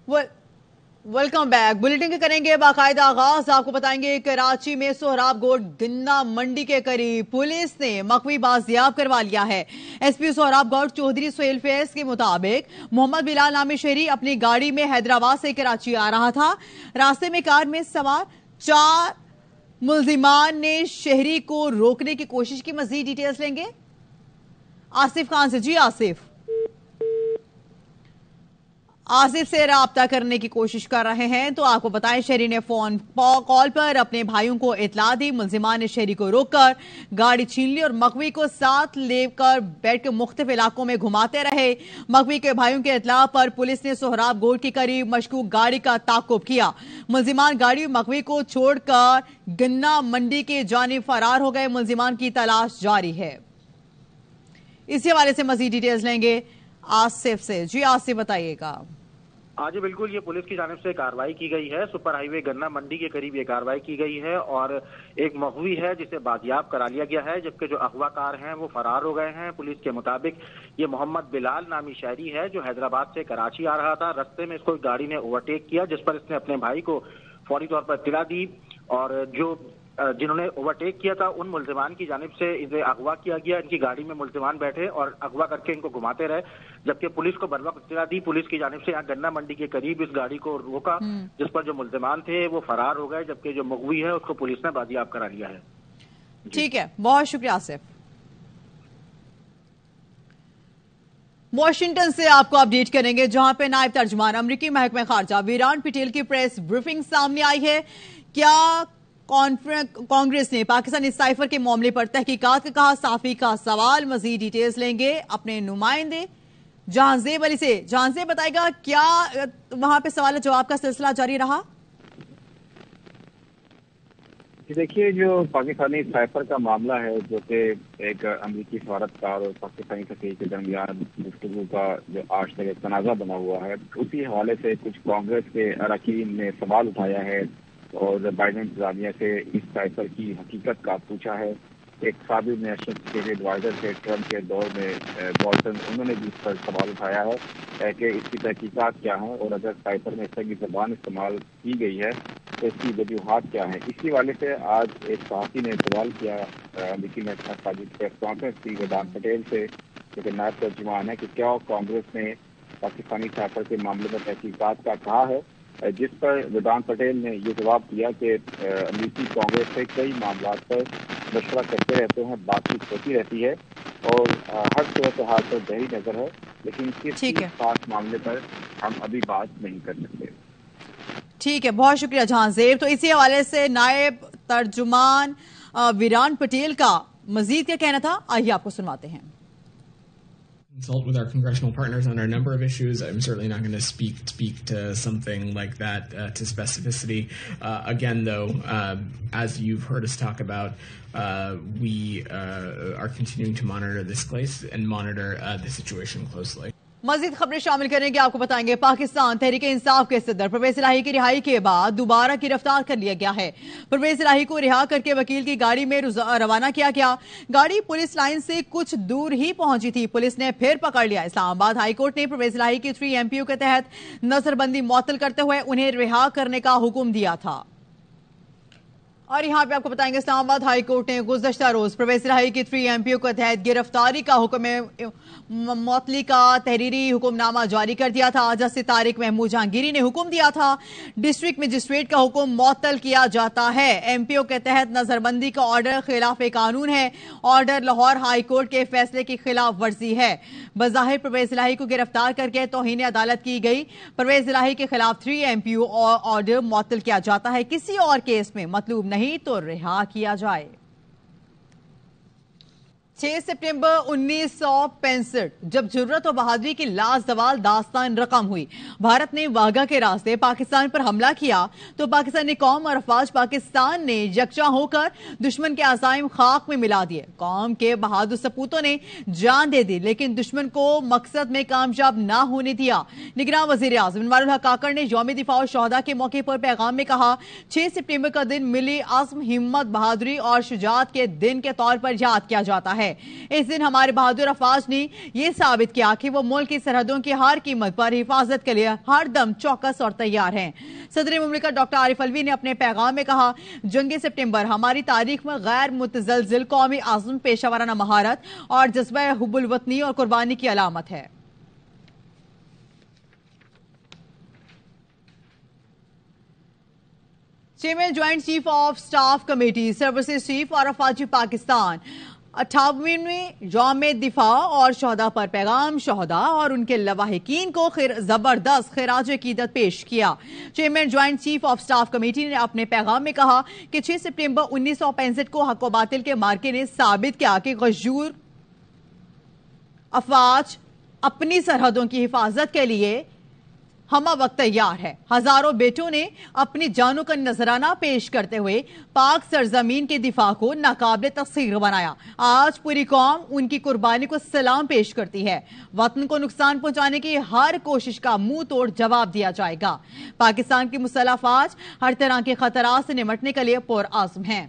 Welcome back. Bulletin کے کریں گے باقاعدہ آغاز. آپ کو بتائیں گے کراچی میں سہراب گوٹ گنا منڈی کے قریب پولیس نے مقوی بازیاب کروا لیا ہے. ایس پی سہراب گوٹ چودھری سہیل فیض کے مطابق محمد بلال نامی شہری اپنی گاڑی میں حیدرآباد سے کراچی آ رہا تھا. راستے میں کار میں سوار 4 ملزمان نے شہری کو روکنے کی کوشش کی. مزید ڈیٹیلز لیں گے آصف خان سے. جی آصف سے رابطہ کرنے کی کوشش کر رہے ہیں تو آپ کو بتائیں شہری نے فون کال پر اپنے بھائیوں کو اطلاع دی. ملزمان نے شہری کو روک کر گاڑی چھین لی اور مقوی کو ساتھ لے کر بیٹھ کے مختلف علاقوں میں گھماتے رہے. مقوی کے بھائیوں کے اطلاع پر پولیس نے سہراب گوٹ کے قریب مشکوک گاڑی کا تعاقب کیا. ملزمان گاڑی مقوی کو چھوڑ کر گنا منڈی کے جانب فرار ہو گئے. ملزمان کی تلاش جاری ہے. اسی حوالے سے مزید ڈیٹیلز لیں گے آصف سے. جی آصف بتائیے گا. جی بالکل، یہ پولیس کی جانب سے کارروائی کی گئی ہے. سپر ہائی وے گنا منڈی کے قریب یہ کارروائی کی گئی ہے اور ایک مغوی ہے جسے بازیاب کرا لیا گیا ہے، جبکہ جو اغوا کار ہیں وہ فرار ہو گئے ہیں. پولیس کے مطابق یہ محمد بلال نامی شہری ہے جو حیدرآباد سے کراچی آ رہا تھا. رستے میں اس کو گاڑی نے اوورٹیک کیا جس پر اس نے اپنے بھائی کو فوری طور پر اطلاع دی اور جنہوں نے اوورٹیک کیا تھا ان ملزمان کی جانب سے انہیں اغوا کیا گیا. ان کی گاڑی میں ملزمان بیٹھے اور اغوا کر کے ان کو گھماتے رہے، جبکہ پولیس کو بروقت اطلاع دی. پولیس کی جانب سے یہاں گنا منڈی کے قریب اس گاڑی کو روکا جس پر جو ملزمان تھے وہ فرار ہو گئے، جبکہ جو مغوی ہے اس کو پولیس نے بازیاب کرا لیا ہے. ٹھیک ہے، بہت شکریہ آصف. واشنگٹن سے آپ کو اپڈیٹ کریں گے جہاں پہ نائب ترجمان امریکی محکمہ خارجہ ویران پٹیل کی پریس بریفنگ سامنے آئی ہے. کیا کانگریس نے پاکستانی سائفر کے معاملے پر تحقیقات کا کہا؟ صحافی کا سوال. مزید ڈیٹیلز لیں گے اپنے نمائندے جہاں زیب علی سے. جہاں زیب بتائے گا کیا وہاں پہ سوال جواب کا سلسلہ جاری رہا؟ دیکھیے، جو پاکستانی سائفر کا معاملہ ہے جو کہ ایک امریکی سفارتکار اور پاکستانی سفیر کے درمیان گفتگو کا جو آج تک ایک تنازع بنا ہوا ہے، اسی حوالے سے کچھ کانگریس کے اراکین نے سوال اٹھایا ہے اور بائیڈن انتظامیہ سے اس سائفر کی حقیقت کا پوچھا ہے. ایک سابق نیشنل سیکورٹی ایڈوائزر تھے ٹرمپ کے دور میں بولٹن، انہوں نے بھی اس پر سوال اٹھایا ہے کہ اس کی تحقیقات کیا ہیں اور اگر سائفر میں اس طرح کی زبان استعمال کی گئی ہے تو اس کی وجوہات کیا ہیں. اسی حوالے سے آج ایک صحافی نے سوال کیا امریکی محکمہ خارجہ کی پریس کانفرنس کی ویدان پٹیل سے جو کہ نائب ترجمان ہے کہ کیا کانگریس نے پاکستانی سائفر کے معاملے میں تحقیقات کا کہا ہے، جس پر ویدان پٹیل نے یہ جواب دیا کہ امریکی کانگریس سے کئی معاملات پر مشورہ کرتے رہتے ہیں، بات چیت ہوتی رہتی ہے اور ہر صورتحال پر گہری نظر ہے، لیکن کسی خاص معاملے پر ہم ابھی بات نہیں کر سکتے. ٹھیک ہے، بہت شکریہ جہاں زیب. تو اسی حوالے سے نائب ترجمان ویران پٹیل کا مزید کیا کہنا تھا، آئیے آپ کو سنواتے ہیں. Consult with our congressional partners on a number of issues. I'm certainly not going to speak to something like that to specificity. Again, though, as you've heard us talk about, we are continuing to monitor this case and monitor the situation closely. مزید خبریں شامل کریں گے. آپ کو بتائیں گے پاکستان تحریک انصاف کے صدر پرویز الہی کی رہائی کے بعد دوبارہ گرفتار کر لیا گیا ہے. پرویز الہی کو رہا کر کے وکیل کی گاڑی میں روانہ کیا گیا. گاڑی پولیس لائن سے کچھ دور ہی پہنچی تھی، پولیس نے پھر پکڑ لیا. اسلام آباد ہائی کورٹ نے پرویز الہی کی 3 MPO کے تحت نظر بندی معطل کرتے ہوئے انہیں رہا کرنے کا حکم دیا تھا. اور یہاں پہ آپ کو بتائیں گے اسلام آباد ہائی کورٹ نے گزشتہ روز پرویز الہی کی 3 MPO کے تحت گرفتاری کا حکم معطلی کا تحریری حکم نامہ جاری کر دیا تھا. جسٹس طارق محمود جہانگیری نے حکم دیا تھا ڈسٹرکٹ مجسٹریٹ کا حکم معطل کیا جاتا ہے. MPO کے تحت نظر بندی کا آرڈر خلاف قانون ہے. آرڈر لاہور ہائی کورٹ کے فیصلے کی خلاف ورزی ہے. بظاہر پرویز الہی کو گرفتار کر کے توہین عدالت کی گئی. پرویز الہی کے خلاف 3 MPO آرڈر معطل کیا جاتا ہے. کسی اور کیس میں مطلوب نہیں تو رہا کیا جائے. 6 سپٹمبر 1965 جب جرت و بہادری کی لازوال داستان رقم ہوئی، بھارت نے واگا کے راستے پاکستان پر حملہ کیا تو پاکستانی قوم اور افواج پاکستان نے یکجا ہو کر دشمن کے عزائم خاک میں ملا دیے. قوم کے بہادر سپوتوں نے جان دے دی لیکن دشمن کو مقصد میں کامیاب نہ ہونے دیا. نگراں وزیر اعظم انوار الحق کاکڑ نے یوم دفاع الشہداء کے موقع پر پیغام میں کہا 6 سپٹمبر کا دن ملی عزم، ہمت، بہادری اور شجاعت کے دن کے طور پر یاد کیا جاتا ہے. ہے۔ اس دن ہمارے بہادر افواج نے یہ ثابت کیا کہ وہ ملک کی سرحدوں کی ہر قیمت پر حفاظت کے لیے ہر دم چوکس اور تیار ہیں۔ صدر مملکت ڈاکٹر عارف الوی نے اپنے پیغام میں کہا، جنگ سپٹمبر ہماری تاریخ میں غیر متزلزل قومی عزم، پیشہ ورانہ مہارت اور جذبہ حب الوطنی اور قربانی کی علامت ہے۔ Chairman joint chief of staff committee services chief اور افواج پاکستان 58ویں یوم دفاع اور شہداء پر پیغام شہداء اور ان کے لواحقین کو زبردست خراج عقیدت پیش کیا۔ Chairman joint chief of staff committee نے اپنے پیغام میں کہا کہ 6 سپٹمبر 1965 کو حق و باطل کے مارکے نے ثابت کیا کہ غیور افواج اپنی سرحدوں کی حفاظت کے لیے ہمہ وقت تیار ہے۔ ہزاروں بیٹوں نے اپنی جانوں کا نذرانہ پیش کرتے ہوئے پاک سرزمین کے دفاع کو ناقابل تسخیر بنایا۔ آج پوری قوم ان کی قربانی کو سلام پیش کرتی ہے۔ وطن کو نقصان پہنچانے کی ہر کوشش کا منہ توڑ جواب دیا جائے گا۔ پاکستان کی مسلح افواج ہر طرح کے خطرات سے نمٹنے کے لیے پرعزم ہیں۔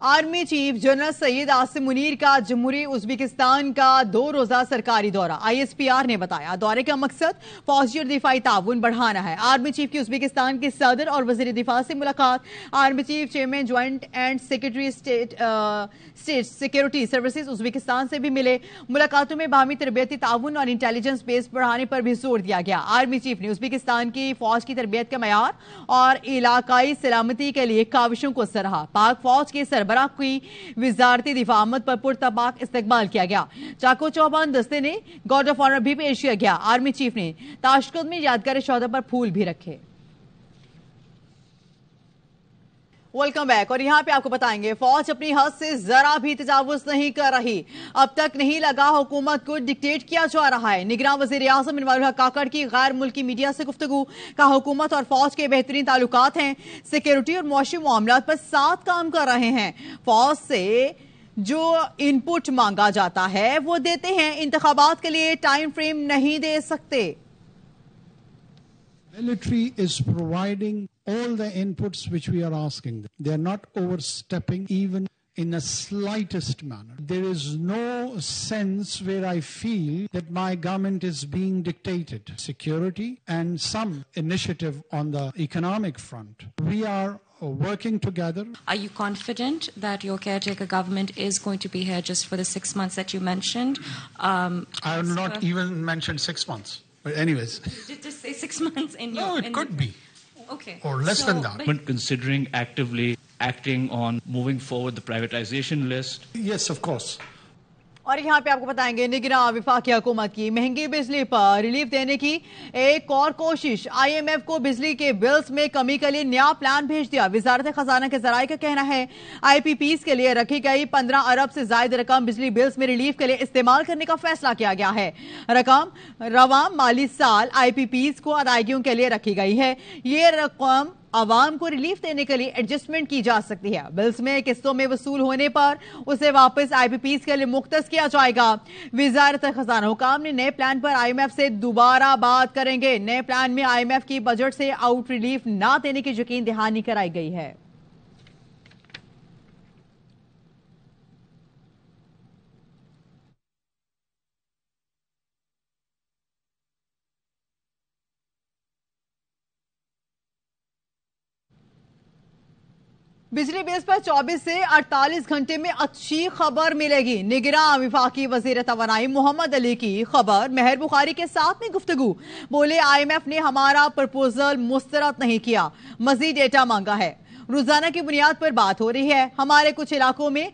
Army chief general Syed Asim Munir کا جمہوری ازبکستان کا 2 روزہ سرکاری دورہ، ISPR نے بتایا۔ دورے کا مقصد فوجی اور دفاعی تعاون بڑھانا ہے۔ آرمی چیف کی ازبکستان کے صدر اور وزیر دفاع سے ملاقات۔ Army chief chairman joint and secretary state security services Uzbekistan سے بھی ملے۔ ملاقاتوں میں باہمی تربیتی تعاون اور انٹیلیجنس بیس بڑھانے پر بھی زور دیا گیا۔ آرمی چیف نے ازبکستان کی فوج کی تربیت کا معیار اور علاقائی سلامتی کے لیے کاوشوں کو سراہا۔ پاک فوج کے سربراہ کی وزارتی دفاع آمد پر پرتپاک استقبال کیا گیا۔ چاکو چوبان دستے نے گارڈ آف آنر بھی پیش کیا گیا۔ آرمی چیف نے تاشقند میں یادگار شہداء پر پھول بھی رکھے۔ ویلکم بیک، اور یہاں پہ آپ کو بتائیں گے فوج اپنی حد سے ذرا بھی تجاوز نہیں کر رہی۔ اب تک نہیں لگا حکومت کو ڈکٹیٹ کیا جا رہا ہے۔ نگراں وزیر اعظم انوار الحق کاکڑ کی غیر ملکی میڈیا سے گفتگو، کا حکومت اور فوج کے بہترین تعلقات ہیں، سیکیورٹی اور معاشی معاملات پر ساتھ کام کر رہے ہیں۔ فوج سے جو ان پٹ مانگا جاتا ہے وہ دیتے ہیں، انتخابات کے لیے ٹائم فریم نہیں دے سکتے۔ Military is providing all the inputs which we are asking them. They are not overstepping even in the slightest manner. There is no sense where I feel that my government is being dictated. Security and some initiative on the economic front. We are working together. Are you confident that your caretaker government is going to be here just for the 6 months that you mentioned? I have not even mentioned 6 months. But anyways. Just say 6 months in your... No, it could be. Okay. Or less than that. But considering actively acting on moving forward the privatization list? Yes, of course. اور یہاں پہ آپ کو بتائیں گے نگراں وفاقی حکومت کی مہنگی بجلی پر ریلیف دینے کی ایک اور کوشش۔ IMF کو بجلی کے بلز میں کمی کے لیے نیا پلان بھیج دیا۔ وزارت خزانہ کے ذرائع کا کہنا ہے IPPs کے لیے رکھی گئی 15 ارب سے زائد رقم بجلی بلز میں ریلیف کے لیے استعمال کرنے کا فیصلہ کیا گیا ہے۔ رقم رواں مالی سال IPPs کو ادائیگیوں کے لیے رکھی گئی ہے۔ یہ رقم عوام کو ریلیف دینے کے لیے ایڈجسٹمنٹ کی جا سکتی ہے۔ بلز میں قسطوں میں وصول ہونے پر اسے واپس IPPs کے لیے مختص کیا جائے گا۔ وزارت خزانہ حکام نے نئے پلان پر IMF سے دوبارہ بات کریں گے۔ نئے پلان میں IMF کی بجٹ سے آؤٹ ریلیف نہ دینے کی یقین دہانی کرائی گئی ہے۔ بجلی بلز پر 24 سے 48 گھنٹے میں اچھی خبر ملے گی۔ نگراں وفاقی وزیر توانائی محمد علی کی خبر مہر بخاری کے ساتھ میں گفتگو، بولے IMF نے ہمارا پرپوزل مسترد نہیں کیا، مزید ڈیٹا مانگا ہے۔ روزانہ کی بنیاد پر بات ہو رہی ہے۔ ہمارے کچھ علاقوں میں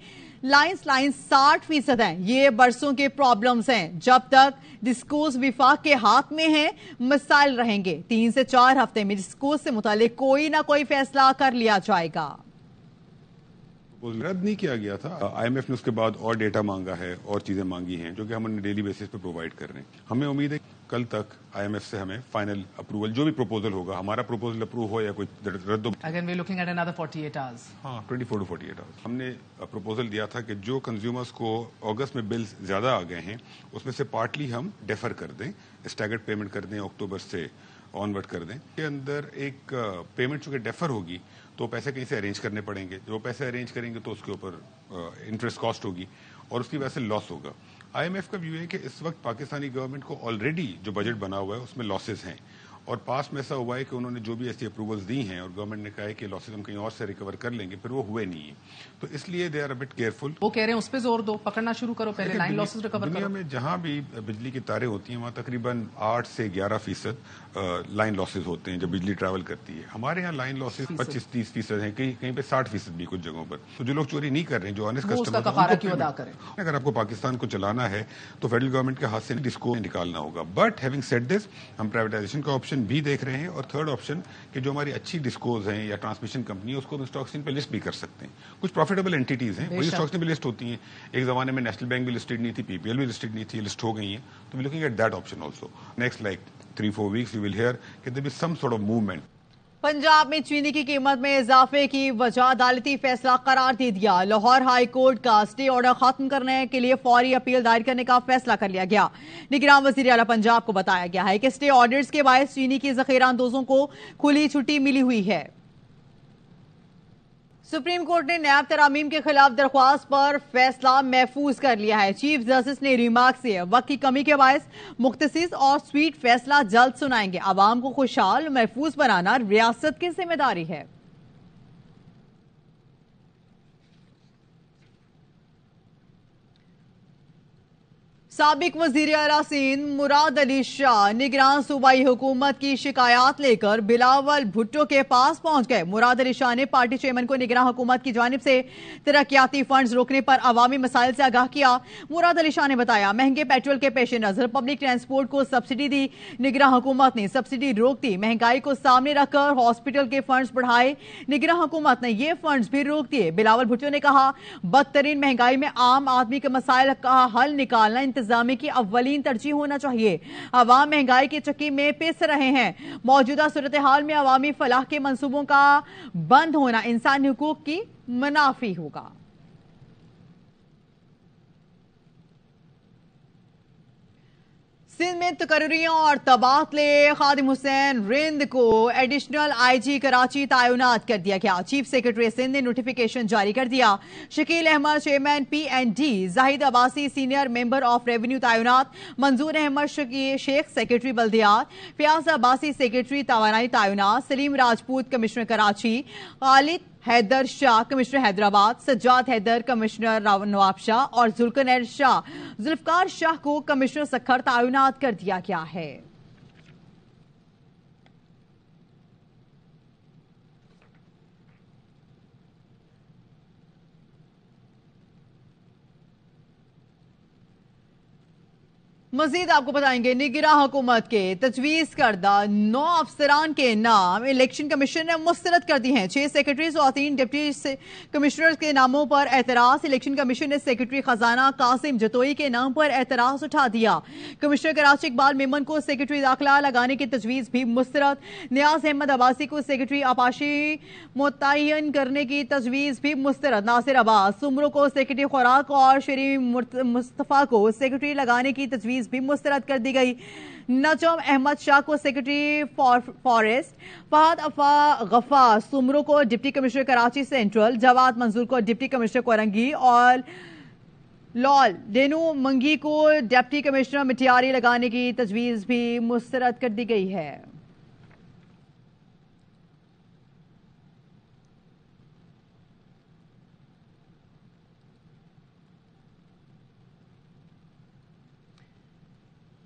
لائنز 60% ہیں۔ یہ برسوں کے پرابلمز ہیں۔ جب تک ڈسکوز وفاق کے ہاتھ میں ہیں مسائل رہیں گے۔ 3 سے 4 ہفتے میں ڈسکوز سے متعلق کوئی نہ کوئی فیصلہ کر لیا جائے گا۔ رد نہیں کیا گیا تھا۔ IMF نے اس کے بعد اور ڈیٹا مانگا ہے اور چیزیں مانگی ہیں جو کہ ہم ڈیلی بیسس پہ پرووائڈ کر رہے ہیں۔ ہمیں امید ہے کل تک IMF سے ہمیں فائنل اپروول جو بھی پروپوزل ہوگا, ہمارا پروپوزل اپروو ہو یا کوئی رد. Again we're looking at another 48 hours. ہاں 24 to 48 hours. ہم نے پروپوزل دیا تھا کہ جو کنزیومرز کو اگست میں بلز زیادہ آ گئے ہیں اس میں سے پارٹلی ہم ڈیفر کر دیں, اسٹیگرڈ پیمنٹ کر دیں, اکتوبر سے آنورڈ کر دیں. کے اندر ایک پیمنٹ چونکہ ڈیفر ہوگی تو پیسے کہیں سے ارینج کرنے پڑیں گے, جو پیسے ارینج کریں گے تو اس کے اوپر انٹرسٹ کاسٹ ہوگی اور اس کی وجہ سے لاس ہوگا. IMF کا ویو ہے کہ اس وقت پاکستانی گورنمنٹ کو آلریڈی جو بجٹ بنا ہوا ہے اس میں لاسز ہیں, اور پاس میں ایسا ہوا ہے کہ انہوں نے جو بھی ایسی اپروولز دی ہیں اور گورنمنٹ نے کہا ہے کہ لاسز ہم کہیں اور سے ریکور کر لیں گے, پھر وہ ہوئے نہیں ہیں. تو اس لیے they are a bit careful. وہ کہہ رہے ہیں اس پہ زور دو, پکڑنا شروع کرو, پہلے لائن لاسز ریکور کرو. دنیا میں جہاں بھی بجلی کی تاریں ہوتی ہیں وہاں تقریباً 8 سے 11% لائن لاسز ہوتے ہیں جب بجلی ٹریول کرتی ہے. ہمارے یہاں لائن لاسز 25-30% ہیں, کہیں پہ 60% بھی کچھ جگہوں پر. تو جو لوگ چوری نہیں کر رہے ہیں, جو آنےسٹ کسٹمر, اگر آپ کو پاکستان کو چلانا ہے تو فیڈرل گورنمنٹ کے ہاتھ سے ڈسکو نکالنا ہوگا. بٹ ہیونگ سیڈ دس, ہم پرائیویٹائزیشن کا آپشن بھی دیکھ رہے ہیں, اور تھرڈ آپشن کہ جو ہماری اچھی ڈسکوز ہیں یا ٹرانسمیشن کمپنی ہے اس کو ہم اسٹاک ایکسچینج پہ لسٹ بھی کر سکتے ہیں. کچھ پروفیٹیبل اینٹیز ہیں وہی اسٹاک ایکسچینج پہ لسٹ ہوتی ہیں. ایک زمانے میں نیشنل بینک بھی لسٹڈ نہیں تھی, PPL بھی لسٹڈ نہیں تھی, لسٹ ہو گئی ہیں. تو we looking at that option also. Next like 3-4 weeks you will hear کہ there is some sort of movement. Punjab میں چینی کی قیمت میں اضافے کی وجہ عدالتی فیصلہ قرار دے دیا. لاہور ہائی کورٹ کا اسٹے آرڈر ختم کرنے کے لیے فوری اپیل دائر کرنے کا فیصلہ کر لیا گیا. نگراں وزیر اعلیٰ پنجاب کو بتایا گیا ہے کہ اسٹے آرڈرز کے باعث چینی کی ذخیرہ اندوزوں کو کھلی چھٹی ملی ہوئی ہے. سپریم کورٹ نے نیب ترامیم کے خلاف درخواست پر فیصلہ محفوظ کر لیا ہے. چیف جسٹس نے ریمارک سے وقت کی کمی کے باعث مختصر اور سویٹ فیصلہ جلد سنائیں گے. عوام کو خوشحال محفوظ بنانا ریاست کی ذمہ داری ہے. سابق وزیر اعلیٰ سندھ مراد علی شاہ نگران صوبائی حکومت کی شکایات لے کر بلاول بھٹو کے پاس پہنچ گئے. مراد علی شاہ نے پارٹی چیئرمین کو نگران حکومت کی جانب سے ترقیاتی فنڈز روکنے پر عوامی مسائل سے آگاہ کیا. مراد علی شاہ نے بتایا مہنگے پیٹرول کے پیش نظر پبلک ٹرانسپورٹ کو سبسڈی دی. نگران حکومت نے سبسڈی روک دی. مہنگائی کو سامنے رکھ کر ہاسپٹل کے فنڈز بڑھائے. نگران حکومت نے یہ فنڈز بھی روک دیے. بلاول بھٹو نے کہا بدترین مہنگائی میں عام آدمی کے مسائل کا حل نکالنا انتظامیہ کی اولین ترجیح ہونا چاہیے. عوام مہنگائی کی چکی میں پس رہے ہیں. موجودہ صورتحال میں عوامی فلاح کے منصوبوں کا بند ہونا انسانی حقوق کی منافی ہوگا. سندھ میں تقرریوں اور تبادلے. خادم حسین رند کو ایڈیشنل IG کراچی تعینات کر دیا گیا. چیف سیکرٹری سندھ نے نوٹیفیکیشن جاری کر دیا. Shakeel Ahmed chairman PND, Zahid Abbasi senior member of revenue تعینات. منظور احمد شیخ سیکرٹری بلدیات. فیاض عباسی سیکرٹری توانائی تعینات. Saleem Rajput commissioner Karachi. Khalid Haider Shah commissioner Hyderabad. Sajjad Haider commissioner Nawab Shah اور ذوالفقار شاہ کو کمشنر سکھر تعینات کر دیا گیا ہے. مزید آپ کو بتائیں گے نگراں حکومت کے تجویز کردہ 9 افسران کے نام الیکشن کمیشن نے مسترد کر دی ہیں. 6 سیکرٹریز اور 3 ڈپٹی کمشنرز کے ناموں پر اعتراض. الیکشن کمیشن نے سیکرٹری خزانہ قاسم جتوئی کے نام پر اعتراض اٹھا دیا. کمشنر کراچی اقبال میمن کو سیکرٹری داخلہ لگانے کی تجویز بھی مسترد. نیاز احمد عباسی کو سیکرٹری آپاشی متعین کرنے کی تجویز بھی مسترد. ناصر عباس سمرو کو سیکرٹری خوراک اور شری مصطفیٰ کو سیکرٹری لگانے کی تجویز بھی مسترد کر دی گئی. نجم احمد شاہ کو سیکرٹری فارسٹ. فہد غفار سمرو کو ڈپٹی کمشنر کراچی سینٹرل. جواد منظور کو ڈپٹی کمشنر کورنگی اور لال ڈینو منگی کو ڈپٹی کمشنر مٹیاری لگانے کی تجویز بھی مسترد کر دی گئی ہے.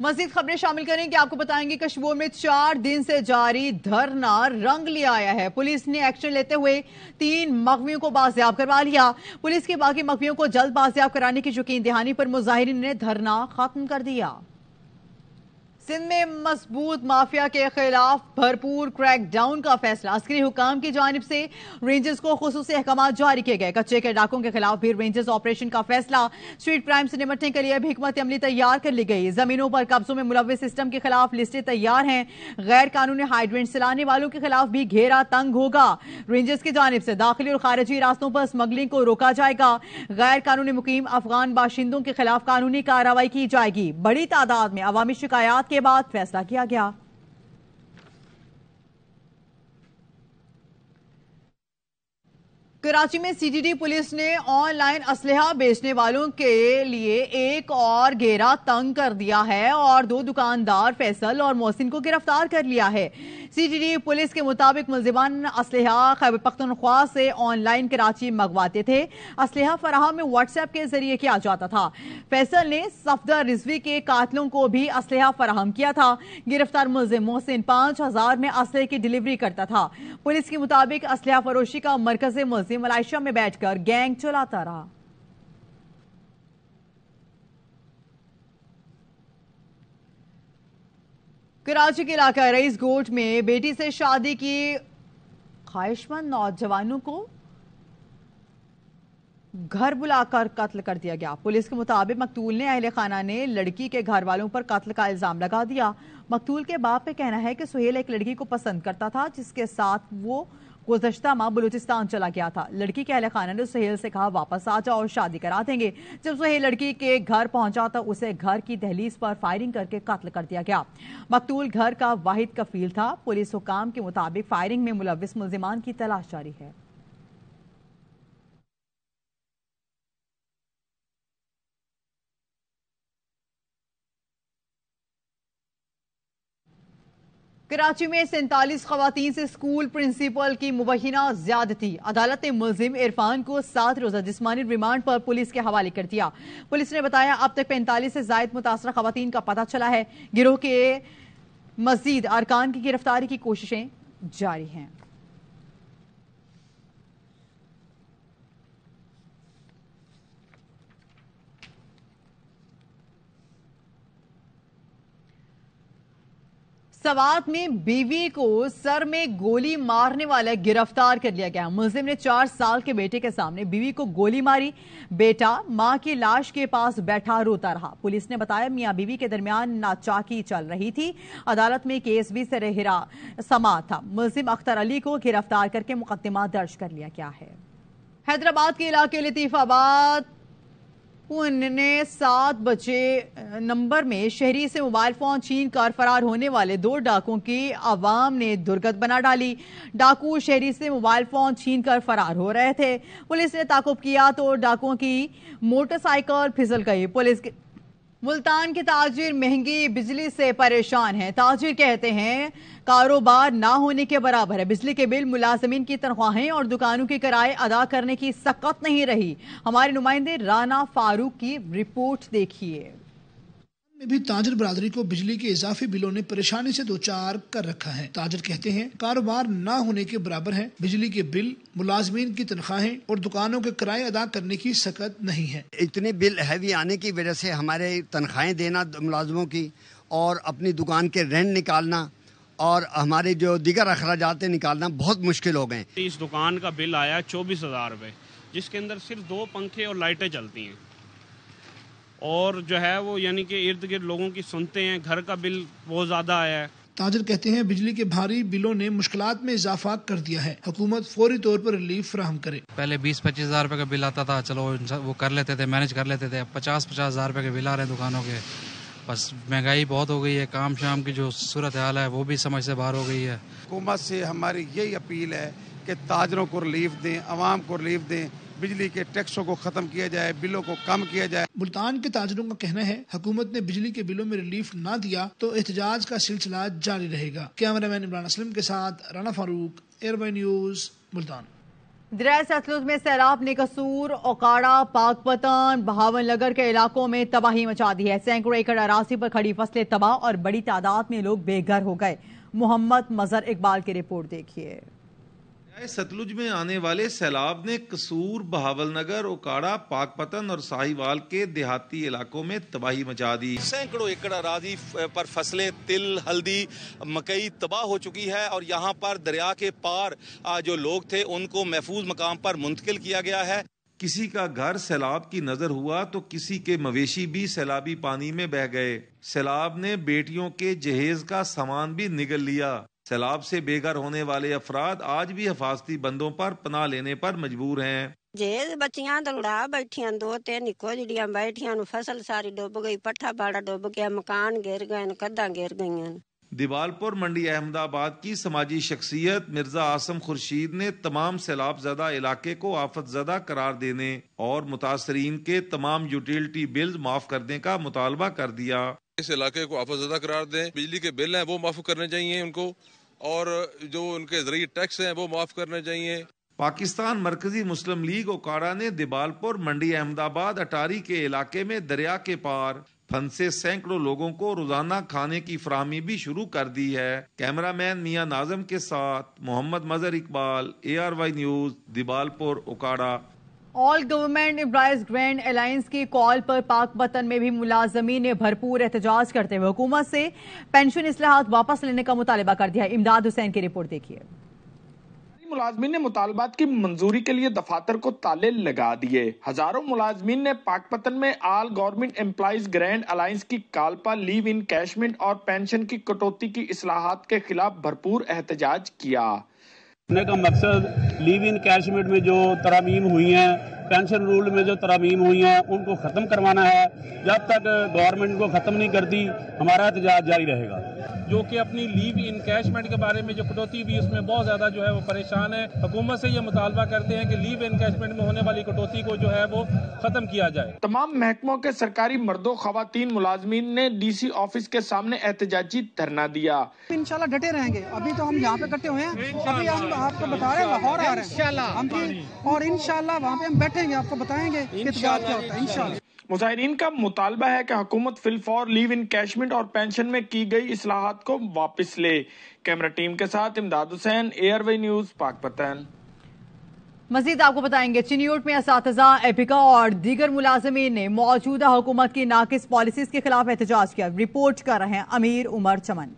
مزید خبریں شامل کریں کہ آپ کو بتائیں گے کشمیر میں 4 دن سے جاری دھرنا رنگ لے آیا ہے. پولیس نے ایکشن لیتے ہوئے 3 مغویوں کو بازیاب کروا لیا. پولیس کے باقی مغویوں کو جلد بازیاب کرانے کی یقین دہانی پر مظاہرین نے دھرنا ختم کر دیا. سندھ میں مضبوط مافیا کے خلاف بھرپور کریک ڈاؤن کا فیصلہ، عسکری حکام کی جانب سے رینجرز کو خصوصی احکامات جاری کیے گئے۔ کچے کے ڈاکوں کے خلاف بھی رینجرز آپریشن کا فیصلہ، اسٹریٹ کرائم سے نمٹنے کے لیے اب حکمت عملی تیار کر لی گئی۔ زمینوں پر قبضوں میں ملوث سسٹم کے خلاف لسٹیں تیار ہیں۔ غیر قانونی ہائیڈرینٹ چلانے والوں کے خلاف بھی گھیرا تنگ ہوگا۔ رینجرز کی جانب سے داخلی اور خارجی راستوں پر اسمگلنگ کو روکا جائے گا۔ غیر قانونی مقیم افغان باشندوں کے خلاف قانونی کارروائی کی جائے گی۔ بڑی تعداد میں عوامی شکایات کے بعد فیصلہ کیا گیا۔ کراچی میں سی ٹی ڈی پولیس نے آن لائن اسلحہ بیچنے والوں کے لیے ایک اور گھیرا تنگ کر دیا ہے اور 2 دکاندار فیصل اور محسن کو گرفتار کر لیا ہے۔ سی ٹی ڈی پولیس کے مطابق ملزمان اسلحہ خیبر پختونخوا سے آن لائن کراچی منگواتے تھے۔ اسلحہ فراہم واٹس ایپ کے ذریعے کیا جاتا تھا۔ فیصل نے صفدر رضوی کے قاتلوں کو بھی اسلحہ فراہم کیا تھا۔ گرفتار ملزم محسن 5000 میں اسلحے کی ڈیلیوری کرتا تھا۔ پولیس کے مطابق اسلحہ فروشی کا مرکز ملزم ملائیشیا میں بیٹھ کر گینگ چلاتا رہا۔ کراچی کے علاقہ رئیس گوٹ میں بیٹی سے شادی کی خواہش مند نوجوانوں کو گھر بلا کر قتل کر دیا گیا۔ پولیس کے مطابق مقتول نے اہل خانہ نے لڑکی کے گھر والوں پر قتل کا الزام لگا دیا۔ مقتول کے باپ کا کہنا ہے کہ سہیل ایک لڑکی کو پسند کرتا تھا جس کے ساتھ وہ گزشتہ ماہ بلوچستان چلا گیا تھا۔ لڑکی کے اہل خانہ نے سہیل سے کہا واپس آ جاؤ اور شادی کرا دیں گے۔ جب سہیل لڑکی کے گھر پہنچا تو اسے گھر کی دہلیز پر فائرنگ کر کے قتل کر دیا گیا۔ مقتول گھر کا واحد کفیل تھا۔ پولیس حکام کے مطابق فائرنگ میں ملوث ملزمان کی تلاش جاری ہے۔ کراچی میں 47 خواتین سے اسکول پرنسپل کی مبینہ زیادتی، عدالت نے ملزم عرفان کو 7 روزہ جسمانی ریمانڈ پر پولیس کے حوالے کر دیا۔ پولیس نے بتایا اب تک 45 سے زائد متاثرہ خواتین کا پتہ چلا ہے۔ گروہ کے مزید ارکان کی گرفتاری کی کوششیں جاری ہیں۔ سوات میں بیوی کو سر میں گولی مارنے والا گرفتار کر لیا گیا۔ ملزم نے 4 سال کے بیٹے کے سامنے بیوی کو گولی ماری۔ بیٹا ماں کی لاش کے پاس بیٹھا روتا رہا۔ پولیس نے بتایا میاں بیوی کے درمیان ناچاکی چل رہی تھی۔ عدالت میں کیس بھی سر سماعت تھا۔ ملزم اختر علی کو گرفتار کر کے مقدمہ درج کر لیا گیا ہے۔ حیدرآباد کے علاقے لطیف آباد نے 7 بجے نمبر میں شہری سے موبائل فون چھین کر فرار ہونے والے 2 ڈاکوں کی عوام نے درگت بنا ڈالی۔ ڈاکو شہری سے موبائل فون چھین کر فرار ہو رہے تھے۔ پولیس نے تعاقب کیا تو ڈاکوں کی موٹر سائیکل پھسل گئی۔ ملتان کے تاجر مہنگی بجلی سے پریشان ہیں۔ تاجر کہتے ہیں کاروبار نہ ہونے کے برابر ہے۔ بجلی کے بل، ملازمین کی تنخواہیں اور دکانوں کے کرائے ادا کرنے کی سقت نہیں رہی۔ ہمارے نمائندے رانا فاروق کی رپورٹ دیکھیے۔ میں بھی تاجر برادری کو بجلی کے اضافی بلوں نے پریشانی سے دوچار کر رکھا ہے۔ تاجر کہتے ہیں کاروبار نہ ہونے کے برابر ہے۔ بجلی کے بل، ملازمین کی تنخواہیں اور دکانوں کے کرائے ادا کرنے کی سقت نہیں ہے۔ اتنے بل ہیوی آنے کی وجہ سے ہمارے تنخواہیں دینا ملازموں کی اور اپنی دکان کے رینٹ نکالنا اور ہمارے جو دیگر اخراجات نکالنا بہت مشکل ہو گئے۔ اس دکان کا بل آیا 24,000 روپے، جس کے اندر صرف 2 پنکھے اور لائٹیں چلتی ہیں، اور جو ہے وہ یعنی کہ ارد گرد لوگوں کی سنتے ہیں۔ گھر کا بل بہت زیادہ آیا ہے۔ تاجر کہتے ہیں بجلی کے بھاری بلوں نے مشکلات میں اضافہ کر دیا ہے۔ حکومت فوری طور پر ریلیف فراہم کرے۔ پہلے 20-25 ہزار روپے کا بل آتا تھا، چلو وہ کر لیتے تھے، مینج کر لیتے تھے۔ 50-50 ہزار روپے کے بل آ رہے ہیں دکانوں کے۔ بس مہنگائی بہت ہو گئی ہے، کام شام کی جو صورتحال ہے وہ بھی سمجھ سے باہر ہو گئی ہے۔ حکومت سے ہماری یہی اپیل ہے کہ تاجروں کو ریلیف دیں، عوام کو ریلیف دیں، بجلی کے ٹیکسوں کو ختم کیا جائے، بلوں کو کم کیا جائے۔ ملتان کے تاجروں کا کہنا ہے حکومت نے بجلی کے بلوں میں ریلیف نہ دیا تو احتجاج کا سلسلہ جاری رہے گا۔ کیمرہ مین عمران اسلم کے ساتھ رانا فاروق، ایئر بائی نیوز، ملتان۔ دریائے ستلج میں سیلاب نے قصور، اوکاڑا، پاک پتن، بہاون لگر کے علاقوں میں تباہی مچا دی ہے۔ سینکڑوں ایکڑ اراضی پر کھڑی فصلیں تباہ اور بڑی تعداد میں لوگ بے گھر ہو گئے۔ محمد مظہر اقبال کی رپورٹ دیکھیے۔ ستلج میں آنے والے سیلاب نے قصور، بہاول نگر، اوکاڑا، پاک پتن اور ساہیوال کے دیہاتی علاقوں میں تباہی مچا دی۔ سینکڑوں ایکڑ اراضی پر فصلیں، تل، ہلدی، مکئی تباہ ہو چکی ہے اور یہاں پر دریا کے پار جو لوگ تھے ان کو محفوظ مقام پر منتقل کیا گیا ہے۔ کسی کا گھر سیلاب کی نظر ہوا تو کسی کے مویشی بھی سیلابی پانی میں بہہ گئے۔ سیلاب نے بیٹیوں کے جہیز کا سامان بھی نگل لیا۔ سیلاب سے بے گھر ہونے والے افراد آج بھی حفاظتی بندوں پر پناہ لینے پر مجبور ہیں۔ جہیز بچیاں دلڑا بیٹھیاں، 2-3 نکو جڑیاں بیٹھیاں، فصل ساری ڈوب گئی، پٹھا باڑا ڈوب گیا، مکان گر گئے، کداں گر گئیں۔ دیوالپور منڈی احمد آباد کی سماجی شخصیت مرزا عاصم خورشید نے تمام سیلاب زدہ علاقے کو آفت زدہ قرار دینے اور متاثرین کے تمام یوٹیلٹی بلز معاف کرنے کا مطالبہ کر دیا۔ اس علاقے کو آفت زدہ قرار دیں، بجلی کے بل ہیں وہ معاف کرنے چاہیے ان کو، اور جو ان کے زرعی ٹیکس ہیں وہ معاف کرنے چاہیے۔ پاکستان مرکزی مسلم لیگ اوکاڑا نے دیوالپور منڈی احمد آباد اٹاری کے علاقے میں دریا کے پار پھنسے سینکڑوں لوگوں کو روزانہ کھانے کی فراہمی بھی شروع کر دی ہے۔ کیمرہ مین میاں ناظم کے ساتھ Muhammad Mazhar Iqbal, ARY news, Depalpur, Okara. All government employees grand alliance کی کال پر پاک پتن میں بھی ملازمین نے بھرپور احتجاج کرتے ہوئے حکومت سے پینشن اصلاحات واپس لینے کا مطالبہ کر دیا۔ امداد حسین کی رپورٹ دیکھیے۔ ملازمین نے مطالبات کی منظوری کے لیے دفاتر کو تالے لگا دیے۔ ہزاروں ملازمین نے پاک پتن میں آل گورنمنٹ امپلائیز گرینڈ الائنس کی کال پر لیو ان کیشمنٹ اور پینشن کی کٹوتی کی اصلاحات کے خلاف بھرپور احتجاج کیا۔ کا مقصد لیو ان کیشمنٹ میں جو ترامیم ہوئی ہیں، پینشن رول میں جو ترامیم ہوئی ہیں ان کو ختم کروانا ہے۔ جب تک گورنمنٹ کو ختم نہیں کرتی ہمارا احتجاج جاری رہے گا۔ جو کہ اپنی لیو انکیشمنٹ کے بارے میں جو کٹوتی بھی اس میں بہت زیادہ جو ہے وہ پریشان ہے۔ حکومت سے یہ مطالبہ کرتے ہیں کہ لیو انکیشمنٹ میں ہونے والی کٹوتی کو جو ہے وہ ختم کیا جائے۔ تمام محکموں کے سرکاری مرد و خواتین ملازمین نے DC آفس کے سامنے احتجاجی دھرنا دیا۔ انشاءاللہ ڈٹے رہیں گے۔ ابھی تو ہم یہاں پہ اکٹھے ہوئے ہیں، ابھی ہم آپ کو بتا رہے ہیں لاہور آ رہے ہیں اور انشاءاللہ وہاں پہ ہم بیٹھیں گے، آپ کو بتائیں گے کہ احتجاج کیا ہوتا ہے انشاءاللہ۔ مظاہرین کا مطالبہ ہے کہ حکومت فی الفور لیو ان کیشمنٹ اور پینشن میں کی گئی اصلاحات کو واپس لے۔ کیمرہ ٹیم کے ساتھ امداد حسین، ARY نیوز، پاک پتن۔ مزید آپ کو بتائیں گے چنیوٹ میں اساتذہ، ایپیکا اور دیگر ملازمین نے موجودہ حکومت کی ناقص پالیسیز کے خلاف احتجاج کیا۔ رپورٹ کر رہے ہیں امیر عمر چمن۔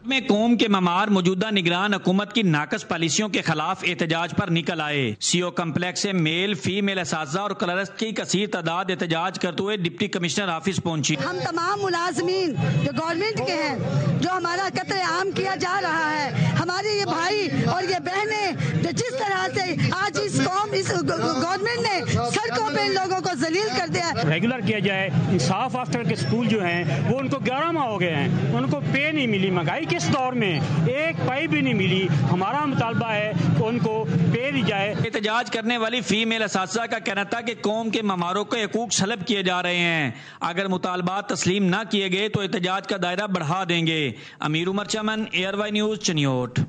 میں قوم کے معمار موجودہ نگران حکومت کی ناقص پالیسیوں کے خلاف احتجاج پر نکل آئے۔ CO کمپلیکس سے میل فیمیل اساتذہ اور کلرسٹ کی کثیر تعداد احتجاج کرتے ہوئے ڈپٹی کمشنر آفس پہنچی۔ ہم تمام ملازمین جو گورنمنٹ کے ہیں، جو ہمارا قتل عام کیا جا رہا ہے، ہمارے یہ بھائی اور یہ بہنیں جو جس طرح سے آج اس قوم، اس گورنمنٹ نے سڑکوں پہ ان لوگوں کو ذلیل کر دیا ہے، ریگولر کیا جائے۔ انصاف آفٹر کے اسکول جو ہیں وہ ان کو 11 ماہ ہو گئے ہیں، ان کو پے نہیں ملی۔ مہنگائی کس دور میں ایک پائی بھی نہیں ملی۔ ہمارا مطالبہ ہے کہ ان کو پے دی جائے۔ احتجاج کرنے والی فیمیل اساتذہ کا کہنا تھا کہ قوم کے معماروں کے حقوق سلب کیے جا رہے ہیں، اگر مطالبات تسلیم نہ کیے گئے تو احتجاج کا دائرہ بڑھا دیں گے۔ امیر عمر چمن، ARY نیوز، چنیوٹ۔